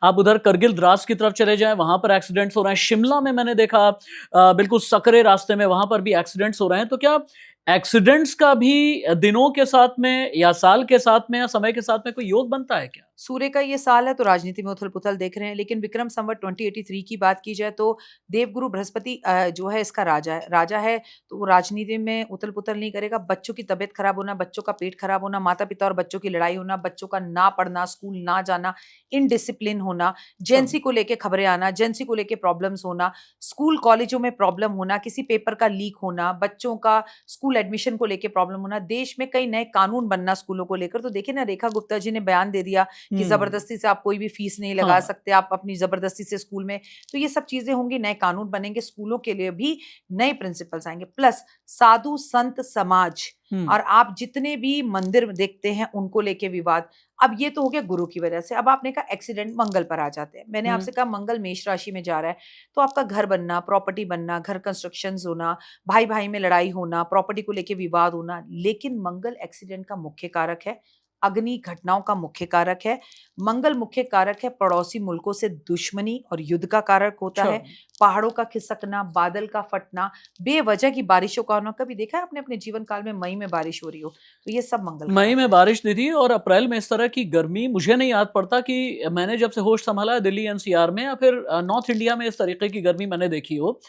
आप उधर करगिल द्रास की तरफ चले जाएं, वहां पर एक्सीडेंट्स हो रहे हैं। शिमला में मैंने देखा बिल्कुल सकरे रास्ते में, वहां पर भी एक्सीडेंट्स हो रहे हैं। तो क्या एक्सीडेंट्स का भी दिनों के साथ में या साल के साथ में या समय के साथ में कोई योग बनता है क्या? सूर्य का ये साल है तो राजनीति में उथल-पुथल देख रहे हैं, लेकिन विक्रम संवत 2083 की बात की जाए तो देवगुरु बृहस्पति जो है इसका राजा है, तो वो राजनीति में उथल-पुथल नहीं करेगा। बच्चों की तबीयत खराब होना, बच्चों का पेट खराब होना, माता-पिता और बच्चों की लड़ाई होना, बच्चों का ना पढ़ना, स्कूल ना जाना, इनडिसिप्लिन होना, जेंसी को लेके खबरें आना, जेंसी को लेके प्रॉब्लम्स होना, स्कूल कॉलेजों में प्रॉब्लम होना, किसी पेपर का लीक होना, बच्चों का स्कूल एडमिशन को लेके प्रॉब्लम होना, देश में कई नए कानून बनना स्कूलों को लेकर। तो देखिए ना, रेखा गुप्ता जी ने बयान दे दिया कि हम्म। ज़बरदस्ती से आप कोई भी फीस नहीं लगा हाँ। सकते, आप अपनी ज़बरदस्ती से स्कूल में। तो ये सब चीज़ें होंगी, नए कानून बनेंगे, स्कूलों के लिए भी नए प्रिंसिपल्स आएँगे। प्लस साधु, संत, समाज हम्म। और आप जितने भी मंदिर देखते हैं, उनको लेके विवाद। अब ये तो हो गया गुरु की वजह से। अब आपने कहा एक्सीडेंट, मंगल पर आ जाते हैं। मैंने हम्म। आपसे कहा मंगल मेष राशि में जा रहा है, तो आपका घर बनना, प्रॉपर्टी बनना, घर कंस्ट्रक्शंस होना, भाई-भाई में लड़ाई होना, प्रॉपर्टी को लेके विवाद होना। लेकिन मंगल एक्सीडेंट का मुख्य कारक है, अग्नि घटनाओं का मुख्य कारक है, मंगल मुख्य कारक है पड़ोसी मुल्कों से दुश्मनी और युद्ध का कारक होता अच्छा। है, पहाड़ों का खिसकना, बादल का फटना, बेवजह की बारिशों का होना। कभी देखा है आपने अपने जीवन काल में मई में बारिश हो रही हो? तो ये सब मंगल मई कराता में है। बारिश नहीं थी और अप्रैल में इस तरह की गर्मी मुझे नहीं याद पड़ता कि मैंने जब से होश संभाला है दिल्ली एनसीआर में या फिर नॉर्थ इंडिया में इस तरीके की गर्मी मैंने देखी हो।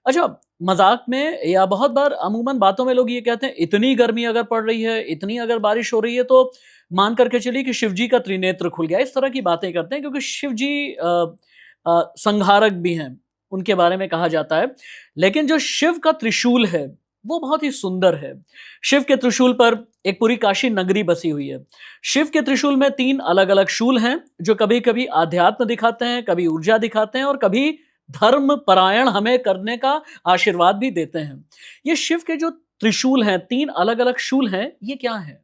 अच्छा, मजाक में या बहुत बार अमूमन बातों में लोग ये कहते हैं इतनी गर्मी अगर पड़ रही है, इतनी अगर बारिश हो रही है तो मान करके चलिए कि शिव जी का त्रिनेत्र खुल गया। इस तरह की बातें करते हैं क्योंकि शिव जी संहारक भी हैं, उनके बारे में कहा जाता है। लेकिन जो शिव का त्रिशूल है वो बहुत ही सुंदर है। शिव के त्रिशूल पर एक पूरी काशी नगरी बसी हुई है। शिव के त्रिशूल में 3 अलग-अलग शूल हैं, जो कभी-कभी आध्यात्म दिखाते हैं, कभी ऊर्जा दिखाते हैं और कभी धर्म परायण हमें करने का आशीर्वाद भी देते हैं। ये शिव के जो त्रिशूल हैं, 3 अलग-अलग शूल हैं, ये क्या हैं?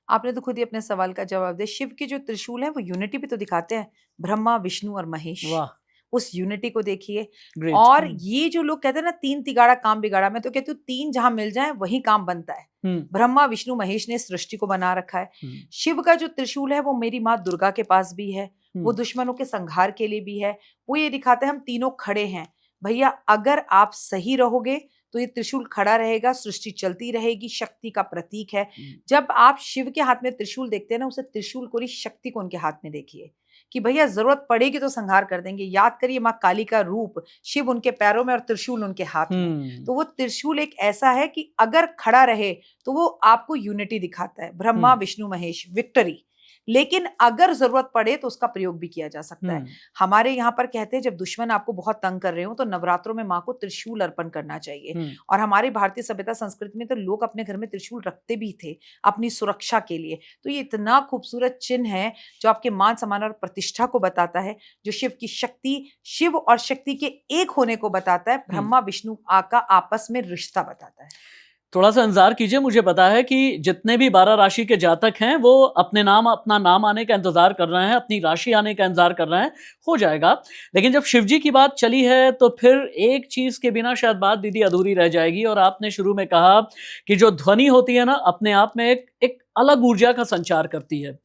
आपने तो खुद ही अपने सवाल का जवाब दिया। शिव के जो त्रिशूल है वो यूनिटी भी तो दिखाते हैं, ब्रह्मा, विष्णु और महेश। वाह! उस यूनिटी को देखिए। ग्रेट। और हुँ। ये जो लोग कहते हैं ना, तीन तिगाड़ा काम बिगाड़ा, मैं तो कहती हूँ तीन जहां मिल जाए वही काम बनता है। हुँ। ब्रह्मा, विष्णु, महेश ने सृष्टि को बना रखा है। हुँ। शिव का जो त्रिशूल है वो मेरी माँ दुर्गा के पास भी है, हुँ। वो दुश्मनों के संहार के लिए भी है। वो ये दिखाता है हम तीनों खड़े हैं। भैया अगर आप सही रहोगे तो ये त्रिशूल खड़ा रहेगा, सृष्टि चलती रहेगी, शक्ति का प्रतीक है। हुँ। जब आप शिव के हाथ में त्रिशूल देखते हैं ना, उसे त्रिशूल को नहीं, शक्ति को उनके हाथ में देखिए कि भैया जरूरत पड़ेगी तो संहार कर देंगे। याद करिए माँ काली का रूप, शिव उनके पैरों में और त्रिशूल उनके हाथ में। हुँ। तो वो त्रिशूल एक ऐसा है कि अगर खड़ा रहे तो वो आपको यूनिटी दिखाता है, हुँ। ब्रह्मा, विष्णु, महेश, विक्ट्री। लेकिन अगर जरूरत पड़े तो उसका प्रयोग भी किया जा सकता है। हुँ। हमारे यहाँ पर कहते हैं जब दुश्मन आपको बहुत तंग कर रहे हो तो नवरात्रों में माँ को त्रिशूल अर्पण करना चाहिए। हुँ। और हमारी भारतीय सभ्यता संस्कृति में तो लोग अपने घर में त्रिशूल रखते भी थे अपनी सुरक्षा के लिए। तो ये इतना खूबसूरत चिन्ह है जो आपके मान सम्मान और प्रतिष्ठा को बताता है, जो शिव की शक्ति, शिव और शक्ति के एक होने को बताता है, हुँ। ब्रह्मा विष्णु का आपस में रिश्ता बताता है। थोड़ा-सा इंतज़ार कीजिए, मुझे पता है कि जितने भी 12 राशि के जातक हैं, वो अपना नाम आने का इंतज़ार कर रहे हैं, अपनी राशि आने का इंतज़ार कर रहे हैं, हो जाएगा। लेकिन जब शिव जी की बात चली है, तो फिर एक चीज़ के बिना शायद बात दीदी अधूरी रह जाएगी और आपने शुरू में कहा कि जो ध्वनि होती है ना, अपने आप में एक एक अलग ऊर्जा का संचार करती है।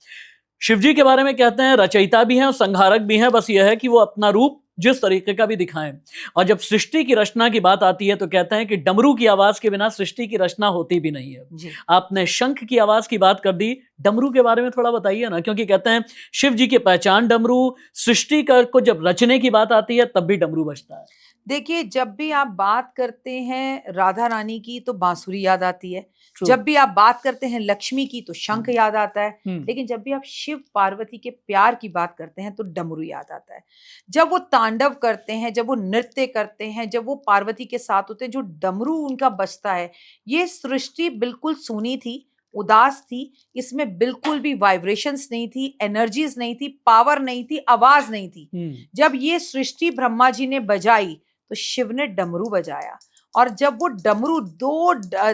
शिव जी के बारे में कहते हैं रचयिता भी हैं और संहारक भी हैं, बस यह है कि वो अपना रूप जिस तरीके का भी दिखाएं। और जब सृष्टि की रचना की बात आती है तो कहते हैं कि डमरू की आवाज के बिना सृष्टि की रचना होती भी नहीं है। जी। आपने शंख की आवाज की बात कर दी, डमरू के बारे में थोड़ा बताइए ना, क्योंकि कहते हैं शिव जी की पहचान डमरू, सृष्टि का को जब रचने की बात आती है तब भी डमरू बजता है। देखिए, जब भी आप बात करते हैं राधा रानी की तो बांसुरी याद आती है। ट्रू। जब भी आप बात करते हैं लक्ष्मी की तो शंख हम्म। याद आता है। हम्म। लेकिन जब भी आप शिव पार्वती के प्यार की बात करते हैं तो डमरू याद आता है। जब वो तांडव करते हैं, जब वो नृत्य करते हैं, जब वो पार्वती के साथ होते हैं, जो डमरू उनका बजता है, ये सृष्टि बिल्कुल सूनी थी, उदास थी। इसमें बिल्कुल भी वाइब्रेशंस नहीं थी, एनर्जीज नहीं थी, पावर नहीं थी, आवाज नहीं थी। हम्म। जब ये सृष्टि ब्रह्मा जी ने बजाई तो शिव ने डमरू बजाया। और जब वो डमरू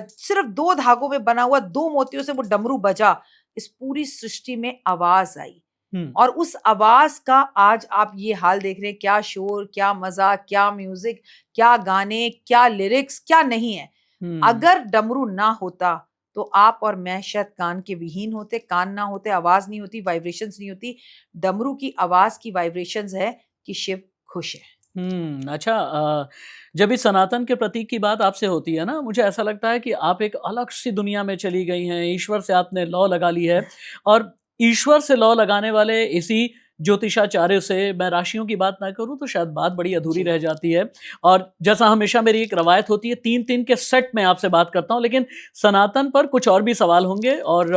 सिर्फ दो धागों में बना हुआ, दो मोतियों से वो डमरू बजा, इस पूरी सृष्टि में आवाज आई। हम्म। और उस आवाज का आज आप ये हाल देख रहे हैं, क्या शोर, क्या मजा, क्या म्यूजिक, क्या गाने, क्या लिरिक्स, क्या नहीं है। हम्म। अगर डमरू ना होता तो आप और मैं शायद कान के विहीन होते, कान ना होते, आवाज नहीं होती, वाइब्रेशंस नहीं होती। डमरू की आवाज की वाइब्रेशंस है कि शिव खुश है। अच्छा, जब इस सनातन के प्रतीक की बात आपसे होती है ना, मुझे ऐसा लगता है कि आप एक अलग-सी दुनिया में चली गई हैं, ईश्वर से आपने लौ लगा ली है और ईश्वर से लौ लगाने वाले इसी ज्योतिषाचार्य से मैं राशियों की बात ना करूँ तो शायद बात बड़ी अधूरी जी। रह जाती है और जैसा हमेशा मेरी एक रवायत होती है 3-3 के सेट में आपसे बात करता हूँ, लेकिन सनातन पर कुछ और भी सवाल होंगे और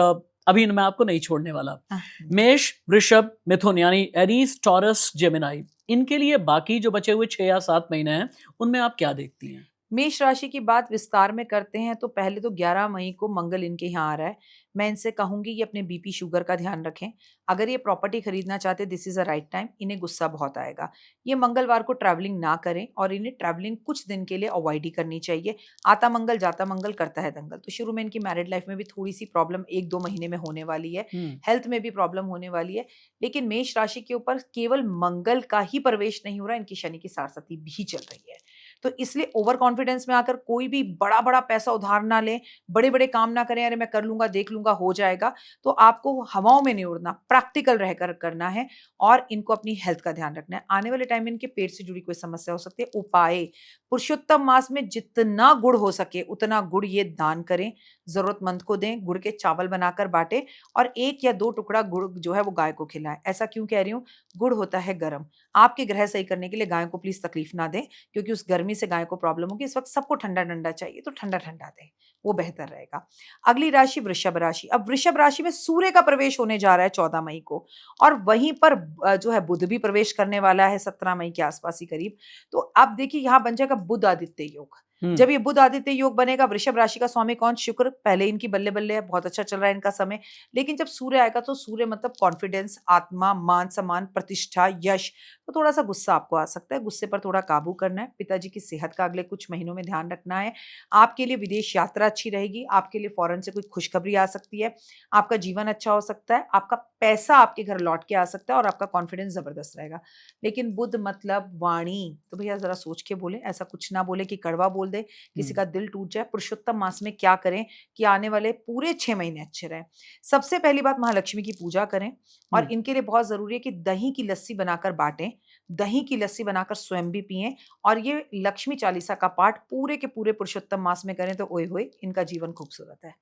अभी मैं आपको नहीं छोड़ने वाला। जी। मेष, वृषभ, मिथुन यानी एरीज, टॉरस, जेमिनी इनके लिए बाकी जो बचे हुए 6 या 7 महीने हैं, उनमें आप क्या देखती हैं? मेष राशि की बात विस्तार में करते हैं तो पहले तो 11 मई को मंगल इनके यहाँ आ रहा है। मैं इनसे कहूंगी कि अपने बीपी शुगर का ध्यान रखें। अगर ये प्रॉपर्टी खरीदना चाहते this is a right time. इन्हें गुस्सा बहुत आएगा। ये मंगलवार को ट्रैवलिंग ना करें और इन्हें ट्रैवलिंग कुछ दिन के लिए अवॉइड ही करनी चाहिए। आता मंगल जाता मंगल करता है दंगल। तो शुरू में इनकी मैरिड लाइफ में भी थोड़ी सी प्रॉब्लम 1-2 महीने में होने वाली है। हुँ, हेल्थ में भी प्रॉब्लम होने वाली है। लेकिन मेष राशि के ऊपर केवल मंगल का ही प्रवेश नहीं हो रहा, इनकी शनि की सारसती भी चल रही है। तो इसलिए ओवर कॉन्फिडेंस में आकर कोई भी बड़ा-बड़ा पैसा उधार ना लें, बड़े-बड़े काम ना करें, अरे मैं कर लूँगा, देख लूँगा, हो जाएगा। तो आपको हवाओं में नहीं उड़ना, प्रैक्टिकल रहकर करना है और इनको अपनी हेल्थ का ध्यान रखना है। आने वाले टाइम में इनके पेट से जुड़ी कोई समस्या हो सकती है, उपाय पुरुषोत्तम मास में जितना गुड़ हो सके उतना गुड़ ये दान करें, ज़रूरतमंद को दें, गुड़ के चावल बनाकर बाँटें और 1 या 2 टुकड़ा गुड़ जो है वो गाय को खिलाएँ। ऐसा क्यों कह रही हूँ? गुड़ होता है गरम। आपके ग्रह सही करने के लिए गाय को प्लीज़ तकलीफ ना दें। क्योंकि उस गर्मी से गाय को प्रॉब्लम होगी। इस वक़्त सबको ठंडा-ठंडा चाहिए, तो ठंडा-ठंडा दें, वो बेहतर रहेगा। अगली राशि वृषभ राशि। अब वृषभ राशि में सूर्य का प्रवेश होने जा रहा है 14 मई को और वहीं पर जो है बुध भी प्रवेश करने वाला है 17 मई के आस-पास ही करीब। तो अब देखिए यहाँ बन जाएगा बुध आदित्य योग। हुँ, जब ये बुध आदित्य योग बनेगा, वृषभ राशि का स्वामी कौन? शुक्र। पहले इनकी बल्ले-बल्ले है, बहुत अच्छा चल रहा है इनका समय। लेकिन जब सूर्य आएगा तो सूर्य मतलब कॉन्फिडेंस, आत्मा, मान-सम्मान, प्रतिष्ठा, यश। तो थोड़ा-सा गुस्सा आपको आ सकता है, गुस्से पर थोड़ा काबू करना है, पिताजी की सेहत का अगले कुछ महीनों में ध्यान रखना है। आपके लिए विदेश यात्रा अच्छी रहेगी, आपके लिए फ़ॉरेन से कोई खुशखबरी आ सकती है, आपका जीवन अच्छा हो सकता है, आपका पैसा आपके घर लौट के आ सकता है और आपका कॉन्फिडेंस ज़बरदस्त रहेगा। लेकिन बुध मतलब वाणी, तो भैया ज़रा सोच के बोलें, ऐसा कुछ ना बोलें कि कड़वा बोल दें, हुँ, किसी का दिल टूट जाए। पुरुषोत्तम मास में क्या करें कि आने वाले पूरे 6 महीने अच्छे रहें? सबसे पहली बात महालक्ष्मी की पूजा करें हुँ। और इनके लिए बहुत ज़रूरी है कि दही की लस्सी बनाकर बाँटें। दही की लस्सी बनाकर स्वयं भी पिएँ और ये लक्ष्मी चालीसा का पाठ पूरे के पूरे पुरुषोत्तम मास में करें तो ओए होए! इनका जीवन खूबसूरत है।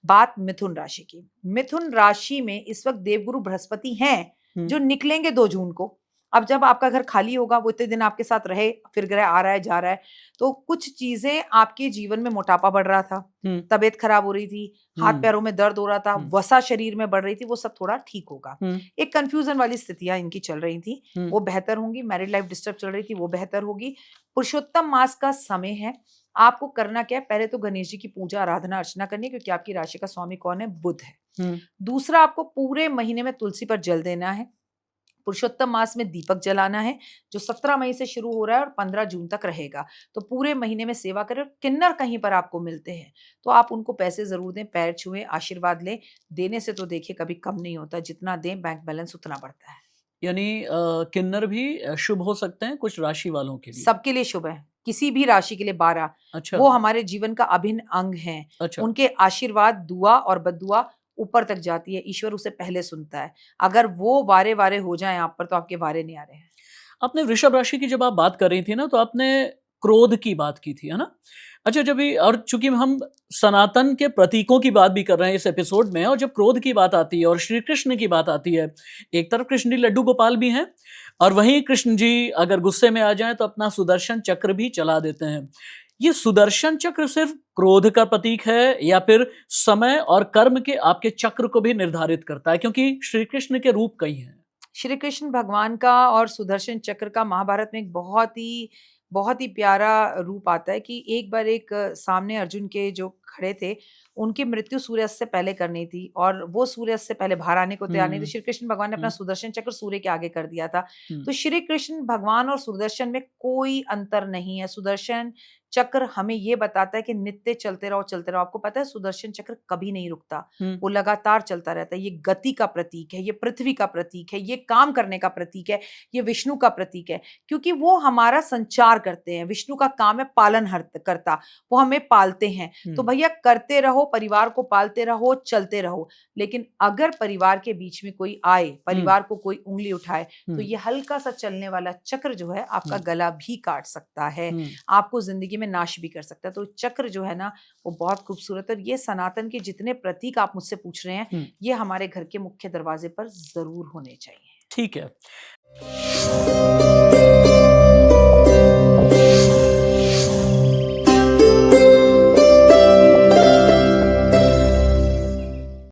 बात मिथुन राशि की। मिथुन राशि में इस वक़्त देवगुरु बृहस्पति हैं, हुँ, जो निकलेंगे 2 जून को। अब जब आपका घर खाली होगा, वो इतने दिन आपके साथ रहे, फिर ग्रह आ रहा है, जा रहा है, तो कुछ चीज़ें आपके जीवन में मोटापा बढ़ रहा था, हुँ, तबीयत खराब हो रही थी, हुँ, हाथ-पैरों में दर्द हो रहा था, हुँ, वसा शरीर में बढ़ रही थी, वो सब थोड़ा ठीक होगा। हुँ, एक कन्फ्यूज़न वाली स्थितियाँ इनकी चल रही थी, हुँ, वो बेहतर होंगी, मैरिड लाइफ़ डिस्टर्ब चल रही थी, वो बेहतर होगी। पुरुषोत्तम मास का समय है, आपको करना क्या है, पहले तो गणेश जी की पूजा, आराधना, अर्चना करनी है क्योंकि आपकी राशि का स्वामी कौन है? बुध है। हुँ। दूसरा आपको पूरे महीने में तुलसी पर जल देना है। पुरुषोत्तम मास में दीपक जलाना है, जो 17 मई से शुरू हो रहा है और 15 जून तक रहेगा। तो पूरे महीने में सेवा करें और किन्नर कहीं पर आपको मिलते हैं, तो आप उनको पैसे ज़रूर दें, पैर छुएँ, आशीर्वाद लें। देने से तो देखिए कभी कम नहीं होता, जितना दें बैंक बैलेंस उतना बढ़ता है। यानी किन्नर भी शुभ हो सकते हैं कुछ राशि वालों के लिए। सबके लिए शुभ है, किसी भी राशि के लिए 12। अच्छा, वो हमारे जीवन का अभिन्न अंग हैं। अच्छा। उनके आशीर्वाद, दुआ और बद्दुआ ऊपर तक जाती है, ईश्वर उसे पहले सुनता है। अगर वो वारे-वारे हो जाएँ आप पर तो आपके वारे नहीं आ रहे हैं। आपने वृषभ राशि की जब आप बात कर रही थी ना, तो आपने क्रोध की बात की थी, है ना? अच्छा, जब ये और चूँकि हम सनातन के प्रतीकों की बात भी कर रहे हैं इस एपिसोड में और जब क्रोध की बात आती है और श्री कृष्ण की बात आती है, एक तरफ कृष्ण जी लड्डू गोपाल भी हैं और वहीं कृष्ण जी अगर गुस्से में आ जाएँ तो अपना सुदर्शन चक्र भी चला देते हैं। ये सुदर्शन चक्र सिर्फ़ क्रोध का प्रतीक है या फिर समय और कर्म के आपके चक्र को भी निर्धारित करता है? क्योंकि श्री कृष्ण के रूप कई हैं। श्री कृष्ण भगवान का और सुदर्शन चक्र का महाभारत में एक बहुत ही प्यारा रूप आता है कि एक बार एक सामने अर्जुन के जो खड़े थे, उनकी मृत्यु सूर्यास्त से पहले करनी थी और वो सूर्यास्त से पहले बाहर आने को तैयार नहीं थे। हुँ, श्री कृष्ण भगवान ने अपना हुँ, सुदर्शन चक्र सूर्य के आगे कर दिया था। हुँ, तो श्री कृष्ण भगवान और सुदर्शन में कोई अंतर नहीं है। सुदर्शन चक्र हमें ये बताता है कि नित्य चलते रहो, चलते रहो। आपको पता है सुदर्शन चक्र कभी नहीं रुकता, हुँ, वो लगातार चलता रहता है। ये गति का प्रतीक है, ये पृथ्वी का प्रतीक है, ये काम करने का प्रतीक है, ये विष्णु का प्रतीक है, क्योंकि वो हमारा संचार करते हैं। विष्णु का काम है करता, वो हमें पालते हैं। तो हुँ, भैया करते रहो, परिवार को पालते रहो, चलते रहो। लेकिन अगर परिवार के बीच में कोई आए, हुँ, परिवार को कोई उँगली उठाए, तो हुँ, ये हल्का सा चलने वाला चक्र जो है आपका हुँ, गला भी काट सकता है, हुँ, आपको ज़िंदगी में नाश भी कर सकता है। तो चक्र जो है ना, वो बहुत खूबसूरत है और ये सनातन के जितने प्रतीक आप मुझसे पूछ रहे हैं, हुँ, ये हमारे घर के मुख्य दरवाजे पर ज़रूर होने चाहिए। ठीक है।